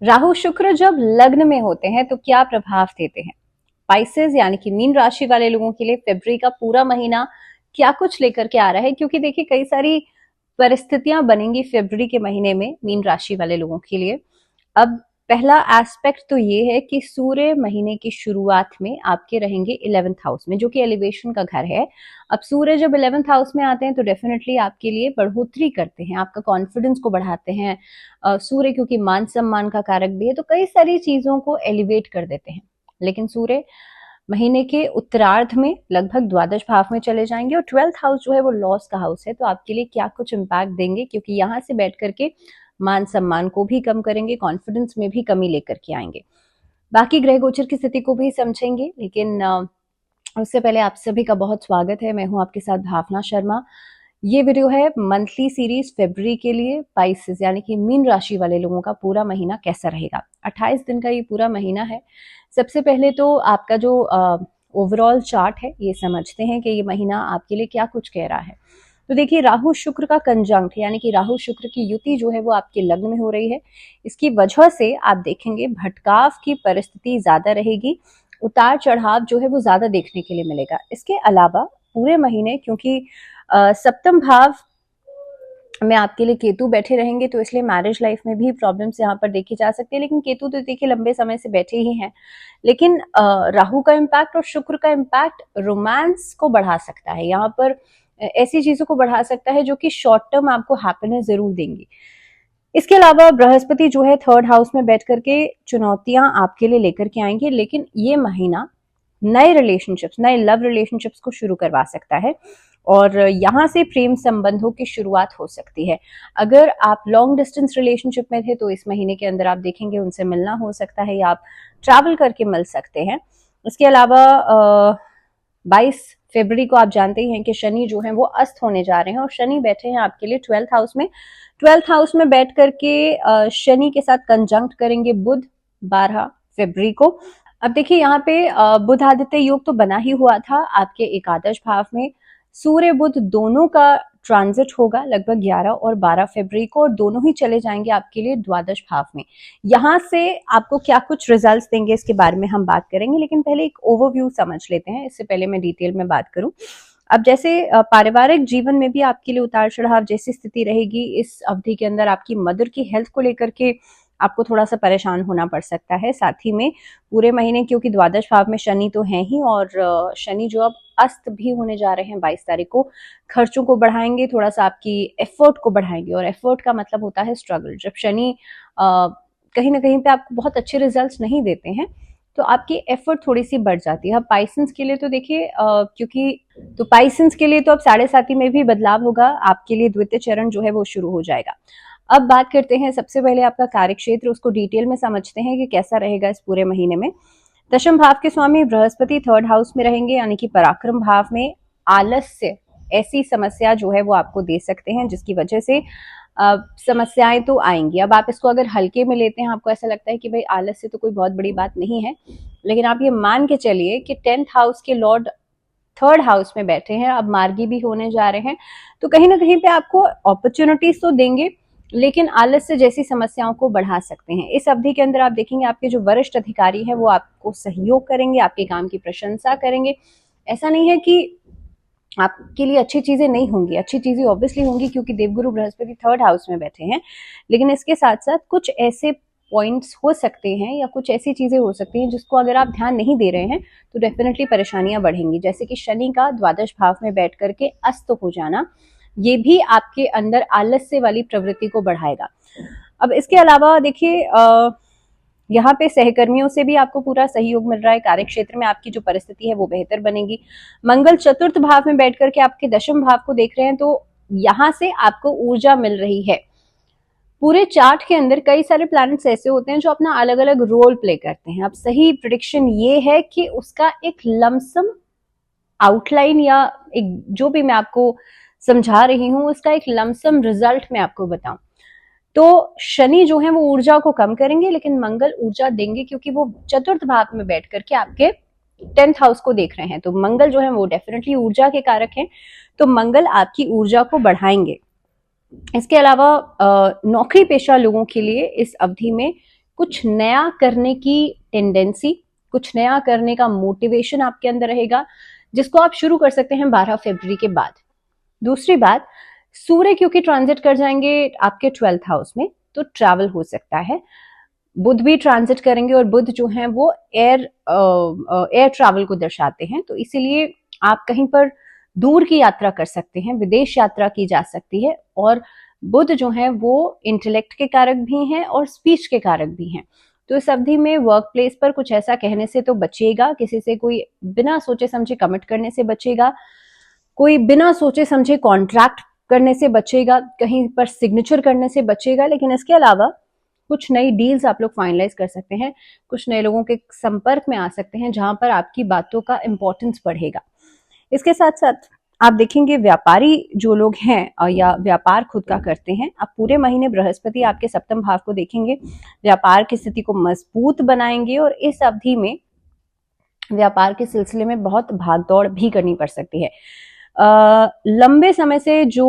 राहु शुक्र जब लग्न में होते हैं तो क्या प्रभाव देते हैं? स्पाइसेस यानी कि मीन राशि वाले लोगों के लिए फरवरी का पूरा महीना क्या कुछ लेकर के आ रहा है, क्योंकि देखिए कई सारी परिस्थितियां बनेंगी फरवरी के महीने में मीन राशि वाले लोगों के लिए। अब पहला एस्पेक्ट तो ये है कि सूर्य महीने की शुरुआत में आपके रहेंगे 11th हाउस में, जो कि एलिवेशन का घर है। अब सूर्य जब 11th हाउस में आते हैं तो डेफिनेटली आपके लिए बढ़ोतरी करते हैं, आपका कॉन्फिडेंस को बढ़ाते हैं। सूर्य क्योंकि मान सम्मान का कारक भी है तो कई सारी चीजों को एलिवेट कर देते हैं। लेकिन सूर्य महीने के उत्तरार्ध में लगभग द्वादश भाव में चले जाएंगे और 12th हाउस जो है वो लॉस का हाउस है। तो आपके लिए क्या कुछ इम्पैक्ट देंगे, क्योंकि यहाँ से बैठ करके मान सम्मान को भी कम करेंगे, कॉन्फिडेंस में भी कमी लेकर के आएंगे। बाकी ग्रह गोचर की स्थिति को भी समझेंगे, लेकिन उससे पहले आप सभी का बहुत स्वागत है। मैं हूं आपके साथ भावना शर्मा। ये वीडियो है मंथली सीरीज फरवरी के लिए। स्पाइसेस यानी कि मीन राशि वाले लोगों का पूरा महीना कैसा रहेगा। 28 दिन का ये पूरा महीना है। सबसे पहले तो आपका जो ओवरऑल चार्ट है ये समझते हैं कि ये महीना आपके लिए क्या कुछ कह रहा है। तो देखिए, राहु शुक्र का कंजंक्ट यानी कि राहु शुक्र की युति जो है वो आपके लग्न में हो रही है। इसकी वजह से आप देखेंगे भटकाव की परिस्थिति ज्यादा रहेगी, उतार चढ़ाव जो है वो ज्यादा देखने के लिए मिलेगा। इसके अलावा पूरे महीने क्योंकि सप्तम भाव में आपके लिए केतु बैठे रहेंगे तो इसलिए मैरिज लाइफ में भी प्रॉब्लम्स यहाँ पर देखी जा सकती है। लेकिन केतु तो देखिए लंबे समय से बैठे ही हैं। लेकिन राहु का इम्पैक्ट और शुक्र का इम्पैक्ट रोमांस को बढ़ा सकता है। यहाँ पर ऐसी चीजों को बढ़ा सकता है जो कि शॉर्ट टर्म आपको हैप्पीनेस जरूर देंगी। इसके अलावा बृहस्पति जो है 3rd हाउस में बैठ करके चुनौतियां आपके लिए लेकर के आएंगे। लेकिन ये महीना नए रिलेशनशिप्स, नए लव रिलेशनशिप्स को शुरू करवा सकता है और यहाँ से प्रेम संबंधों की शुरुआत हो सकती है। अगर आप लॉन्ग डिस्टेंस रिलेशनशिप में थे तो इस महीने के अंदर आप देखेंगे उनसे मिलना हो सकता है या आप ट्रैवल करके मिल सकते हैं। इसके अलावा 22 फरवरी को आप जानते ही हैं कि शनि जो है वो अस्त होने जा रहे हैं और शनि बैठे हैं आपके लिए 12th हाउस में। 12th हाउस में बैठ करके शनि के साथ कंजंक्ट करेंगे बुध 12 फरवरी को। अब देखिए यहाँ पे बुध आदित्य योग तो बना ही हुआ था आपके एकादश भाव में। सूर्य बुध दोनों का ट्रांजिट होगा लगभग 11 और 12 फरवरी को और दोनों ही चले जाएंगे आपके लिए द्वादश भाव में। यहाँ से आपको क्या कुछ रिजल्ट्स देंगे इसके बारे में हम बात करेंगे, लेकिन पहले एक ओवरव्यू समझ लेते हैं, इससे पहले मैं डिटेल में बात करूं। अब जैसे पारिवारिक जीवन में भी आपके लिए उतार चढ़ाव जैसी स्थिति रहेगी, इस अवधि के अंदर आपकी मदर की हेल्थ को लेकर के आपको थोड़ा सा परेशान होना पड़ सकता है। साथ ही में पूरे महीने क्योंकि द्वादश भाव में शनि तो है ही और शनि जो अब अस्त भी होने जा रहे हैं 22 तारीख को, खर्चों को बढ़ाएंगे, थोड़ा सा आपकी एफर्ट को बढ़ाएंगे। और एफर्ट का मतलब होता है स्ट्रगल। जब शनि कहीं ना कहीं पे आपको बहुत अच्छे रिजल्ट्स नहीं देते हैं तो आपकी एफर्ट थोड़ी सी बढ़ जाती है। अब पाइसेंस के लिए तो देखिए क्योंकि तो पाइसेंस के लिए तो अब 7.5 में भी बदलाव होगा, आपके लिए द्वितीय चरण जो है वो शुरू हो जाएगा। अब बात करते हैं सबसे पहले आपका कार्य क्षेत्र, उसको डिटेल में समझते हैं कि कैसा रहेगा इस पूरे महीने में। दशम भाव के स्वामी बृहस्पति 3rd हाउस में रहेंगे यानी कि पराक्रम भाव में। आलस्य ऐसी समस्या जो है वो आपको दे सकते हैं जिसकी वजह से समस्याएं तो आएंगी। अब आप इसको अगर हल्के में लेते हैं, आपको ऐसा लगता है कि भाई आलस्य तो कोई बहुत बड़ी बात नहीं है, लेकिन आप ये मान के चलिए कि 10th हाउस के लॉर्ड 3rd हाउस में बैठे हैं, अब मार्गी भी होने जा रहे हैं, तो कहीं ना कहीं पे आपको अपॉर्चुनिटीज तो देंगे लेकिन आलस्य जैसी समस्याओं को बढ़ा सकते हैं। इस अवधि के अंदर आप देखेंगे आपके जो वरिष्ठ अधिकारी हैं वो आपको सहयोग करेंगे, आपके काम की प्रशंसा करेंगे। ऐसा नहीं है कि आपके लिए अच्छी चीजें नहीं होंगी, अच्छी चीजें ऑब्वियसली होंगी क्योंकि देवगुरु बृहस्पति 3rd हाउस में बैठे हैं। लेकिन इसके साथ साथ कुछ ऐसे पॉइंट्स हो सकते हैं या कुछ ऐसी चीजें हो सकती हैं जिसको अगर आप ध्यान नहीं दे रहे हैं तो डेफिनेटली परेशानियां बढ़ेंगी। जैसे कि शनि का द्वादश भाव में बैठ करके अस्त हो जाना, ये भी आपके अंदर आलस्य वाली प्रवृत्ति को बढ़ाएगा। अब इसके अलावा देखिए यहाँ पे सहकर्मियों से भी आपको पूरा सहयोग मिल रहा है। कार्य क्षेत्र में आपकी जो परिस्थिति है वो बेहतर बनेगी। मंगल 4th भाव में बैठ करके आपके दशम भाव को देख रहे हैं तो यहाँ से आपको ऊर्जा मिल रही है। पूरे चार्ट के अंदर कई सारे प्लैनेट्स ऐसे होते हैं जो अपना अलग अलग रोल प्ले करते हैं। अब सही प्रेडिक्शन ये है कि उसका एक लमसम आउटलाइन या एक जो भी मैं आपको समझा रही हूं उसका एक लमसम रिजल्ट मैं आपको बताऊं तो शनि जो है वो ऊर्जा को कम करेंगे लेकिन मंगल ऊर्जा देंगे क्योंकि वो 4th भाव में बैठ करके आपके 10th हाउस को देख रहे हैं। तो मंगल जो है वो डेफिनेटली ऊर्जा के कारक हैं, तो मंगल आपकी ऊर्जा को बढ़ाएंगे। इसके अलावा नौकरी पेशा लोगों के लिए इस अवधि में कुछ नया करने की टेंडेंसी, कुछ नया करने का मोटिवेशन आपके अंदर रहेगा, जिसको आप शुरू कर सकते हैं 12 फरवरी के बाद। दूसरी बात, सूर्य क्योंकि ट्रांजिट कर जाएंगे आपके 12th हाउस में, तो ट्रैवल हो सकता है। बुध भी ट्रांजिट करेंगे और बुध जो है वो एयर ट्रैवल को दर्शाते हैं, तो इसीलिए आप कहीं पर दूर की यात्रा कर सकते हैं, विदेश यात्रा की जा सकती है। और बुध जो है वो इंटेलेक्ट के कारक भी हैं और स्पीच के कारक भी हैं, तो इस अवधि में वर्क प्लेस पर कुछ ऐसा कहने से तो बचिएगा, किसी से कोई बिना सोचे समझे कमिट करने से बचेगा, कोई बिना सोचे समझे कॉन्ट्रैक्ट करने से बचेगा, कहीं पर सिग्नेचर करने से बचेगा। लेकिन इसके अलावा कुछ नई डील्स आप लोग फाइनलाइज कर सकते हैं, कुछ नए लोगों के संपर्क में आ सकते हैं जहां पर आपकी बातों का इंपॉर्टेंस बढ़ेगा। इसके साथ साथ आप देखेंगे व्यापारी जो लोग हैं या व्यापार खुद का करते हैं, अब पूरे महीने बृहस्पति आपके सप्तम भाव को देखेंगे, व्यापार की स्थिति को मजबूत बनाएंगे और इस अवधि में व्यापार के सिलसिले में बहुत भागदौड़ भी करनी पड़ सकती है। लंबे समय से जो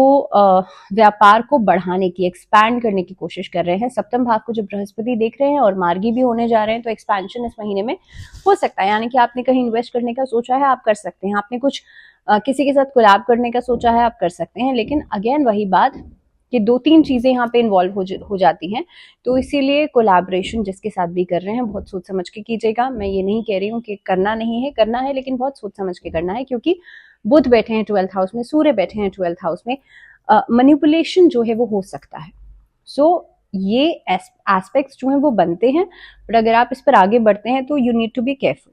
व्यापार को बढ़ाने की, एक्सपैंड करने की कोशिश कर रहे हैं, सप्तम भाव को जो बृहस्पति देख रहे हैं और मार्गी भी होने जा रहे हैं, तो एक्सपेंशन इस महीने में हो सकता है। यानी कि आपने कहीं इन्वेस्ट करने का सोचा है, आप कर सकते हैं। आपने कुछ किसी के साथ कोलैब करने का सोचा है, आप कर सकते हैं। लेकिन अगेन वही बात कि 2-3 चीजें यहाँ पे इन्वॉल्व हो जाती हैं, तो इसीलिए कोलैबोरेशन जिसके साथ भी कर रहे हैं बहुत सोच समझ के कीजिएगा। मैं ये नहीं कह रही हूँ कि करना नहीं है, करना है, लेकिन बहुत सोच समझ के करना है, क्योंकि बुध बैठे हैं 12th हाउस में, सूर्य बैठे हैं 12th हाउस में, मैनिपुलेशन जो है वो हो सकता है। सो ये एस्पेक्ट्स जो हैं वो बनते हैं, बट अगर आप इस पर आगे बढ़ते हैं तो you need to be careful.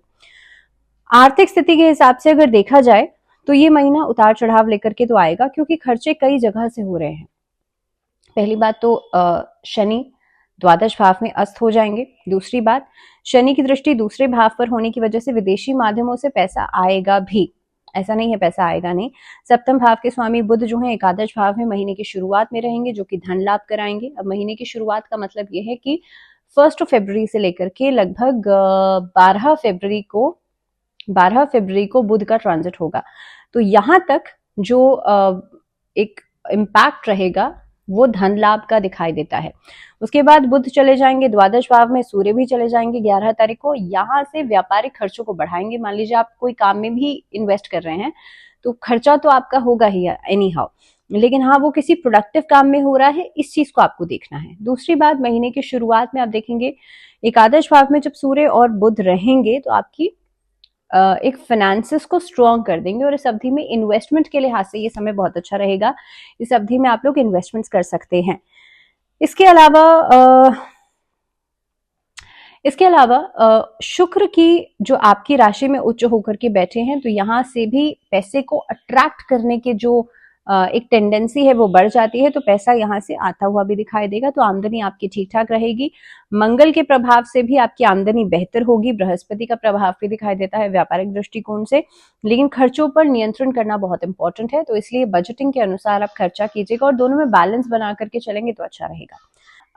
आर्थिक स्थिति के हिसाब से अगर देखा जाए तो ये महीना उतार चढ़ाव लेकर के तो आएगा, क्योंकि खर्चे कई जगह से हो रहे हैं। पहली बात तो शनि द्वादश भाव में अस्त हो जाएंगे। दूसरी बात, शनि की दृष्टि दूसरे भाव पर होने की वजह से विदेशी माध्यमों से पैसा आएगा भी, ऐसा नहीं है पैसा आएगा नहीं। सप्तम भाव के स्वामी बुध जो है एकादश भाव में महीने की शुरुआत में रहेंगे, जो कि धन लाभ कराएंगे। अब महीने की शुरुआत का मतलब यह है कि 1 फरवरी से लेकर के लगभग 12 फरवरी को बुध का ट्रांजिट होगा, तो यहां तक जो एक इम्पैक्ट रहेगा वो धन लाभ का दिखाई देता है। उसके बाद बुध चले जाएंगे द्वादश भाव में, सूर्य भी चले जाएंगे 11 तारीख को। यहां से व्यापारिक खर्चों को बढ़ाएंगे। मान लीजिए आप कोई काम में भी इन्वेस्ट कर रहे हैं, तो खर्चा तो आपका होगा ही एनी हाउ, लेकिन हाँ वो किसी प्रोडक्टिव काम में हो रहा है, इस चीज को आपको देखना है। दूसरी बात, महीने की शुरुआत में आप देखेंगे एकादश भाव में जब सूर्य और बुध रहेंगे तो आपकी एक फाइनेंसेस को स्ट्रॉन्ग कर देंगे, और इस अवधि में इन्वेस्टमेंट के लिहाज से ये समय बहुत अच्छा रहेगा। इस अवधि में आप लोग इन्वेस्टमेंट्स कर सकते हैं। इसके अलावा शुक्र की जो आपकी राशि में उच्च होकर के बैठे हैं, तो यहां से भी पैसे को अट्रैक्ट करने के जो एक टेंडेंसी है वो बढ़ जाती है, तो पैसा यहां से आता हुआ भी दिखाई देगा, तो आमदनी आपकी ठीक ठाक रहेगी। मंगल के प्रभाव से भी आपकी आमदनी बेहतर होगी। बृहस्पति का प्रभाव भी दिखाई देता है व्यापारिक दृष्टिकोण से, लेकिन खर्चों पर नियंत्रण करना बहुत इंपॉर्टेंट है, तो इसलिए बजटिंग के अनुसार आप खर्चा कीजिएगा और दोनों में बैलेंस बना करके चलेंगे तो अच्छा रहेगा।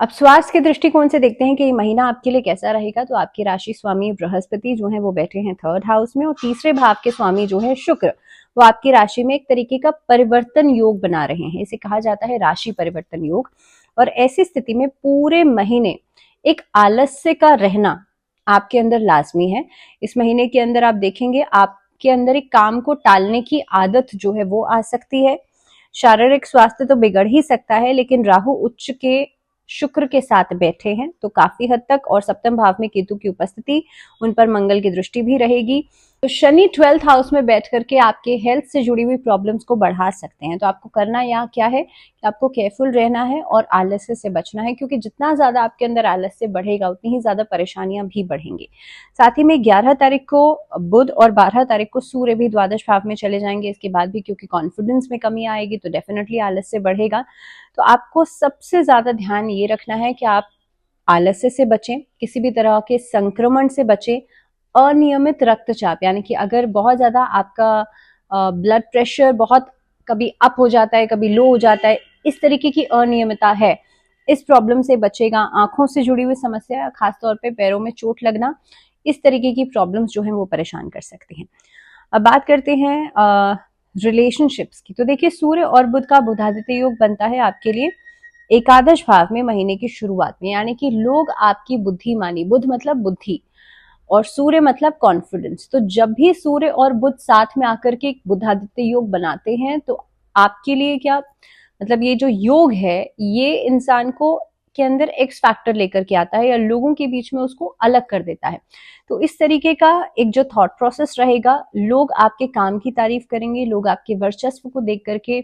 अब स्वास्थ्य के दृष्टिकोण से देखते हैं कि ये महीना आपके लिए कैसा रहेगा, तो आपकी राशि स्वामी बृहस्पति जो है वो बैठे हैं 3rd हाउस में, और तीसरे भाव के स्वामी जो है शुक्र, वो आपकी राशि में एक तरीके का परिवर्तन योग बना रहे हैं। इसे कहा जाता है राशि परिवर्तन योग। और ऐसी स्थिति में पूरे महीने एक आलस्य का रहना आपके अंदर लाजमी है। इस महीने के अंदर आप देखेंगे आपके अंदर एक काम को टालने की आदत जो है वो आ सकती है। शारीरिक स्वास्थ्य तो बिगड़ ही सकता है, लेकिन राहु उच्च के शुक्र के साथ बैठे हैं तो काफी हद तक, और सप्तम भाव में केतु की उपस्थिति, उन पर मंगल की दृष्टि भी रहेगी, तो शनि 12th हाउस में बैठ करके आपके हेल्थ से जुड़ी हुई प्रॉब्लम्स को बढ़ा सकते हैं। तो आपको करना यहाँ क्या है कि आपको केयरफुल रहना है और आलस्य से बचना है, क्योंकि जितना ज्यादा आपके अंदर आलस्य बढ़ेगा उतनी ही ज्यादा परेशानियां भी बढ़ेंगी। साथ ही में 11 तारीख को बुध और 12 तारीख को सूर्य भी द्वादश भाव में चले जाएंगे। इसके बाद भी क्योंकि कॉन्फिडेंस में कमी आएगी तो डेफिनेटली आलस्य बढ़ेगा। तो आपको सबसे ज्यादा ध्यान ये रखना है कि आप आलस्य से बचें, किसी भी तरह के संक्रमण से बचें। अनियमित रक्तचाप, यानी कि अगर बहुत ज्यादा आपका ब्लड प्रेशर बहुत कभी अप हो जाता है कभी लो हो जाता है, इस तरीके की अनियमितता है, इस प्रॉब्लम से बचेगा। आंखों से जुड़ी हुई समस्या, खासतौर पे पैरों में चोट लगना, इस तरीके की प्रॉब्लम्स जो है वो परेशान कर सकती हैं। अब बात करते हैं रिलेशनशिप्स की। तो देखिए सूर्य और बुध का बुधादित्य योग बनता है आपके लिए एकादश भाव में महीने की शुरुआत में, यानी कि लोग आपकी बुद्धिमानी, बुध मतलब बुद्धि और सूर्य मतलब कॉन्फिडेंस, तो जब भी सूर्य और बुध साथ में आकर के एक बुधादित्य योग बनाते हैं तो आपके लिए क्या मतलब, ये जो योग है ये इंसान को के अंदर एक्स फैक्टर लेकर के आता है या लोगों के बीच में उसको अलग कर देता है। तो इस तरीके का एक जो थॉट प्रोसेस रहेगा, लोग आपके काम की तारीफ करेंगे, लोग आपके वर्चस्व को देख करके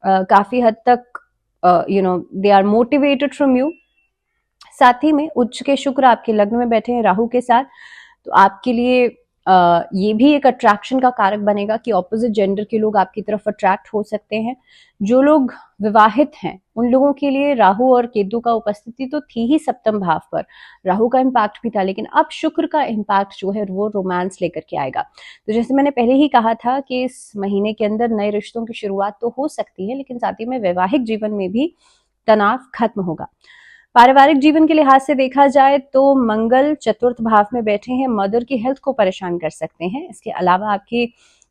काफी हद तक they are motivated from you. साथ ही में उच्च के शुक्र आपके लग्न में बैठे हैं राहु के साथ, तो आपके लिए ये भी एक अट्रैक्शन का कारक बनेगा कि ऑपोजिट जेंडर के लोग आपकी तरफ अट्रैक्ट हो सकते हैं। जो लोग विवाहित हैं उन लोगों के लिए राहु और केतु का उपस्थिति तो थी ही सप्तम भाव पर, राहु का इम्पैक्ट भी था, लेकिन अब शुक्र का इम्पैक्ट जो है वो रोमांस लेकर के आएगा। तो जैसे मैंने पहले ही कहा था कि इस महीने के अंदर नए रिश्तों की शुरुआत तो हो सकती है, लेकिन साथ ही में वैवाहिक जीवन में भी तनाव खत्म होगा। पारिवारिक जीवन के लिहाज से देखा जाए तो मंगल चतुर्थ भाव में बैठे हैं, मदर की हेल्थ को परेशान कर सकते हैं। इसके अलावा आपकी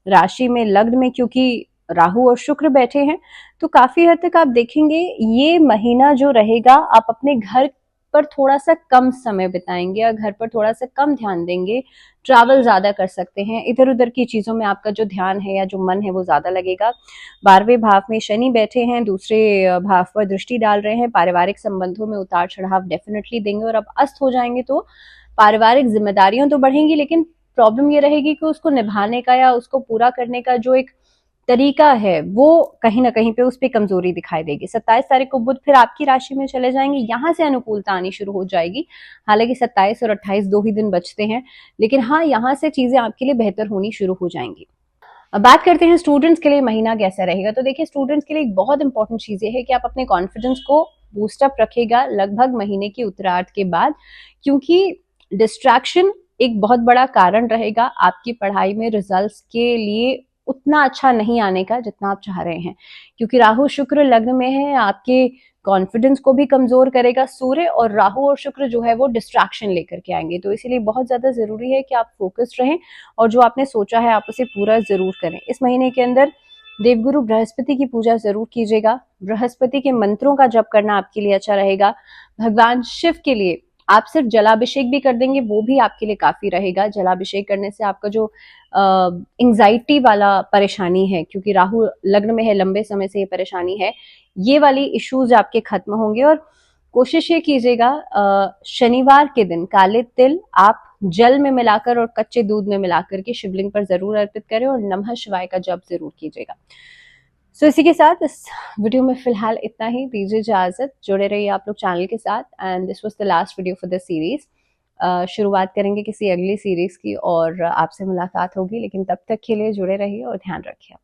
राशि में लग्न में क्योंकि राहु और शुक्र बैठे हैं, तो काफी हद तक आप देखेंगे ये महीना जो रहेगा आप अपने घर पर थोड़ा सा कम समय बिताएंगे या घर पर थोड़ा सा कम ध्यान देंगे, ट्रैवल ज्यादा कर सकते हैं, इधर उधर की चीजों में आपका जो ध्यान है या जो मन है वो ज्यादा लगेगा। 12वें भाव में शनि बैठे हैं, दूसरे भाव पर दृष्टि डाल रहे हैं, पारिवारिक संबंधों में उतार चढ़ाव डेफिनेटली देंगे और अब अस्त हो जाएंगे तो पारिवारिक जिम्मेदारियां तो बढ़ेंगी, लेकिन प्रॉब्लम ये रहेगी कि उसको निभाने का या उसको पूरा करने का जो एक तरीका है वो कहीं ना कहीं पे उस पर कमजोरी दिखाई देगी। 27 तारीख को बुध फिर आपकी राशि में चले जाएंगे, यहां से अनुकूलता आनी शुरू हो जाएगी। हालांकि 27 और 28 दो ही दिन बचते हैं, लेकिन हाँ यहाँ से चीजें आपके लिए बेहतर होनी शुरू हो जाएंगी। अब बात करते हैं स्टूडेंट्स के लिए महीना कैसा रहेगा। तो देखिए स्टूडेंट्स के लिए एक बहुत इंपॉर्टेंट चीज ये है कि आप अपने कॉन्फिडेंस को बूस्टअप रखेगा लगभग महीने की उत्तरार्ध के बाद, क्योंकि डिस्ट्रैक्शन एक बहुत बड़ा कारण रहेगा आपकी पढ़ाई में रिजल्ट्स के लिए उतना अच्छा नहीं आने का जितना आप चाह रहे हैं, क्योंकि राहु शुक्र लग्न में है, आपके कॉन्फिडेंस को भी कमजोर करेगा सूर्य, और राहु और शुक्र जो है वो डिस्ट्रैक्शन लेकर के आएंगे। तो इसीलिए बहुत ज्यादा जरूरी है कि आप फोकस्ड रहें और जो आपने सोचा है आप उसे पूरा जरूर करें। इस महीने के अंदर देवगुरु बृहस्पति की पूजा जरूर कीजिएगा, बृहस्पति के मंत्रों का जप करना आपके लिए अच्छा रहेगा। भगवान शिव के लिए आप सिर्फ जलाभिषेक भी कर देंगे वो भी आपके लिए काफी रहेगा। जलाभिषेक करने से आपका जो एंजाइटी वाला परेशानी है, क्योंकि राहु लग्न में है, लंबे समय से ये परेशानी है, ये वाली इश्यूज आपके खत्म होंगे। और कोशिश ये कीजिएगा शनिवार के दिन काले तिल आप जल में मिलाकर और कच्चे दूध में मिलाकर के शिवलिंग पर जरूर अर्पित करें और नमः शिवाय का जप जरूर कीजिएगा। सो इसी के साथ इस वीडियो में फिलहाल इतना ही, दीजिए इजाजत, जुड़े रहिए आप लोग चैनल के साथ। And this was the last video for the series. शुरुआत करेंगे किसी अगली सीरीज की और आपसे मुलाकात होगी, लेकिन तब तक के लिए जुड़े रहिए और ध्यान रखिए।